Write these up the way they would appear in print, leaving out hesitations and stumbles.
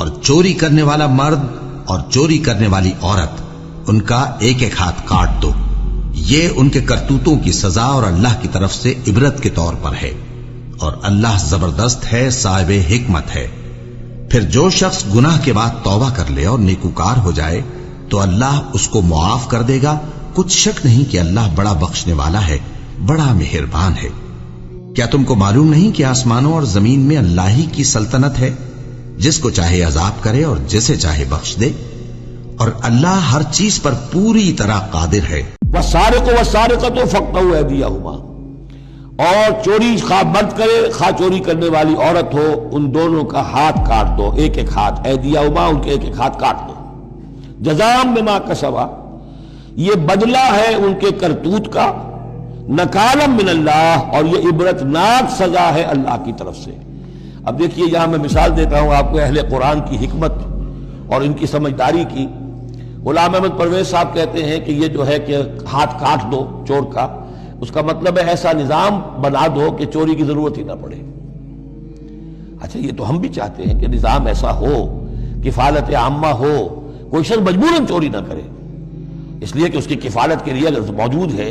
اور چوری کرنے والا مرد اور چوری کرنے والی عورت ان کا ایک ایک ہاتھ کاٹ دو، یہ ان کے کرتوتوں کی سزا اور اللہ کی طرف سے عبرت کے طور پر ہے، اور اللہ زبردست ہے، صاحب حکمت ہے۔ پھر جو شخص گناہ کے بعد توبہ کر لے اور نیکوکار ہو جائے تو اللہ اس کو معاف کر دے گا، کچھ شک نہیں کہ اللہ بڑا بخشنے والا ہے، بڑا مہربان ہے۔ کیا تم کو معلوم نہیں کہ آسمانوں اور زمین میں اللہ ہی کی سلطنت ہے، جس کو چاہے عذاب کرے اور جسے چاہے بخش دے، اور اللہ ہر چیز پر پوری طرح قادر ہے۔ والسارق والسارقۃ فاقطعوا ایدیہما، اور چوری خواہ مرد کرے خواہ چوری کرنے والی عورت ہو، ان دونوں کا ہاتھ کاٹ دو، ایک ایک ہاتھ، ایدیہما، ان کے ایک ایک ہاتھ کاٹ دو۔ جزاء بما کسبا، یہ بدلہ ہے ان کے کرتوت کا، نکالا من اللہ، اور یہ عبرتناک سزا ہے اللہ کی طرف سے۔ اب دیکھیے یہاں میں مثال دیتا ہوں آپ کو اہل قرآن کی حکمت اور ان کی سمجھداری کی۔ غلام احمد پرویز صاحب کہتے ہیں کہ یہ جو ہے کہ ہاتھ کاٹ دو چور کا، اس کا مطلب ہے ایسا نظام بنا دو کہ چوری کی ضرورت ہی نہ پڑے۔ اچھا یہ تو ہم بھی چاہتے ہیں کہ نظام ایسا ہو، کفالت عامہ ہو، کوئی شخص مجبوراً چوری نہ کرے، اس لیے کہ اس کی کفالت کے لیے اگر موجود ہے،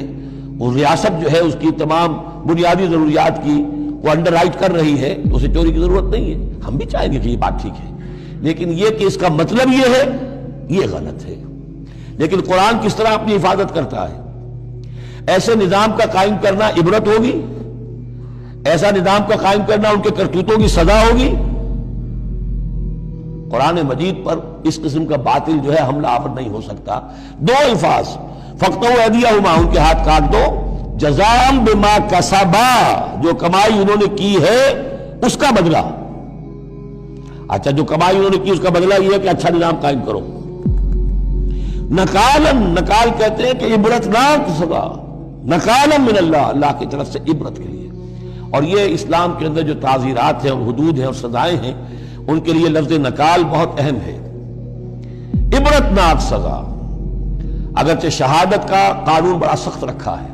وہ ریاست جو ہے اس کی تمام بنیادی ضروریات کی وہ انڈر رائٹ کر رہی ہے، تو اسے چوری کی ضرورت نہیں ہے۔ ہم بھی چاہیں گے کہ یہ بات ٹھیک ہے، لیکن یہ کہ اس کا مطلب یہ ہے، یہ غلط ہے۔ لیکن قرآن کس طرح اپنی حفاظت کرتا ہے؟ ایسے نظام کا قائم کرنا عبرت ہوگی، ایسا نظام کا قائم کرنا ان کے کرتوتوں کی سزا ہوگی۔ قرآن مجید پر اس قسم کا باطل جو ہے حملہ آور نہیں ہو سکتا۔ دو الفاظ، فاقطعوا ایدیہما، ان کے ہاتھ کاٹ دو، جزاء بما کسبا، جو کمائی انہوں نے کی ہے اس کا بدلہ۔ اچھا جو کمائی انہوں نے کی اس کا بدلہ یہ ہے کہ اچھا نظام قائم کرو۔ نکالن، نکال کہتے ہیں کہ عبرتناک سزا، نکالا من اللہ، اللہ کی طرف سے عبرت کے لیے۔ اور یہ اسلام کے اندر جو تعزیرات ہیں اور حدود ہیں اور سزائیں ہیں، ان کے لیے لفظ نکال بہت اہم ہے۔ عبرتناک سزا، اگرچہ شہادت کا قانون بڑا سخت رکھا ہے،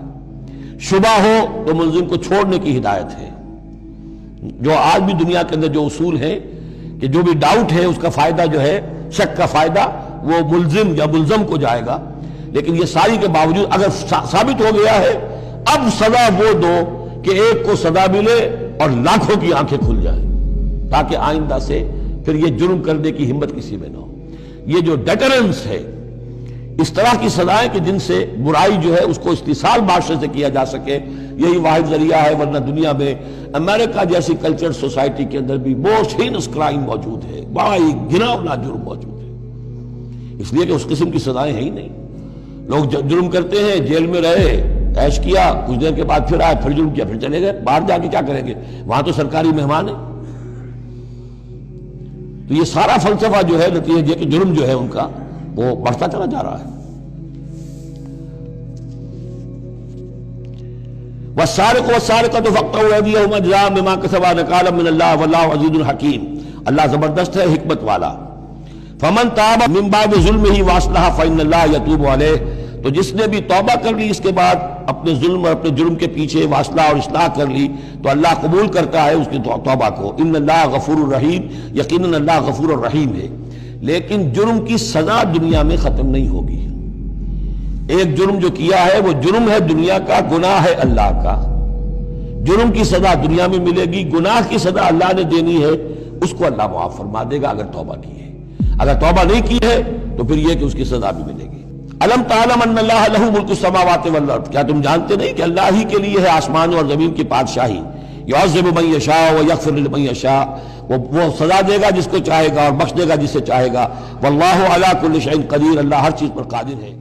شبہ ہو تو ملزم کو چھوڑنے کی ہدایت ہے۔ جو آج بھی دنیا کے اندر جو اصول ہے کہ جو بھی ڈاؤٹ ہے اس کا فائدہ جو ہے، شک کا فائدہ وہ ملزم یا ملزم کو جائے گا، لیکن یہ ساری کے باوجود اگر ثابت ہو گیا ہے، اب سزا وہ دو کہ ایک کو سزا ملے اور لاکھوں کی آنکھیں کھل جائیں، تاکہ آئندہ سے پھر یہ جرم کرنے کی ہمت کسی میں نہ ہو۔ یہ جو ڈیٹرنس ہے، اس طرح کی سزائیں کہ جن سے برائی جو ہے اس کو استحصال معاشرے سے کیا جا سکے، یہی واحد ذریعہ ہے، ورنہ دنیا میں امریکہ جیسی کلچر سوسائٹی کے اندر بھی موسٹ ہینس کرائم موجود ہے، بڑا ہی گھناؤنا جرم موجود ہے، اس لیے کہ اس قسم کی سزائیں ہیں ہی نہیں۔ لوگ جرم کرتے ہیں، جیل میں رہے، عیش کیا، کچھ دیر کے بعد پھر آئے، پھر جرم کیا، پھر چلے گئے، باہر جا کے کیا کریں گے، وہاں تو سرکاری مہمان ہیں۔ تو یہ سارا فلسفہ جو ہے نتیجہ یہ کہ جرم جو ہے ان کا وہ بڑھتا چلا جا رہا ہے۔ والسارق والسارقۃ فاقطعوا ایدیہما جزاء بما کسبا نکالا من اللہ واللہ عزیز حکیم، اللہ زبردست ہے، حکمت والا۔ فمن تاب من بعد ظلمہ واصلح فإن اللہ یتوب علیہ، تو جس نے بھی توبہ کر لی اس کے بعد اپنے ظلم اور اپنے جرم کے پیچھے واصلہ اور اصلاح کر لی، تو اللہ قبول کرتا ہے اس کی توبہ کو۔ ان اللہ غفور الرحیم، یقیناً اللہ غفور الرحیم ہے۔ لیکن جرم کی سزا دنیا میں ختم نہیں ہوگی۔ ایک جرم جو کیا ہے وہ جرم ہے دنیا کا، گناہ ہے اللہ کا۔ جرم کی سزا دنیا میں ملے گی، گناہ کی سزا اللہ نے دینی ہے، اس کو اللہ معاف فرما دے گا اگر توبہ کی ہے۔ اگر توبہ نہیں کی ہے تو پھر یہ کہ اس کی سزا بھی ملے گی۔ الم تعلم ان اللہ لہ ملک السماوات والارض، کیا تم جانتے نہیں کہ اللہ ہی کے لیے ہے آسمانوں اور زمین کی بادشاہی۔ یعذب من یشاء ویغفر لمن یشاء، وہ سزا دے گا جس کو چاہے گا اور بخش دے گا جسے چاہے گا۔ واللہ علی کل شیء قدیر، اللہ ہر چیز پر قادر ہے۔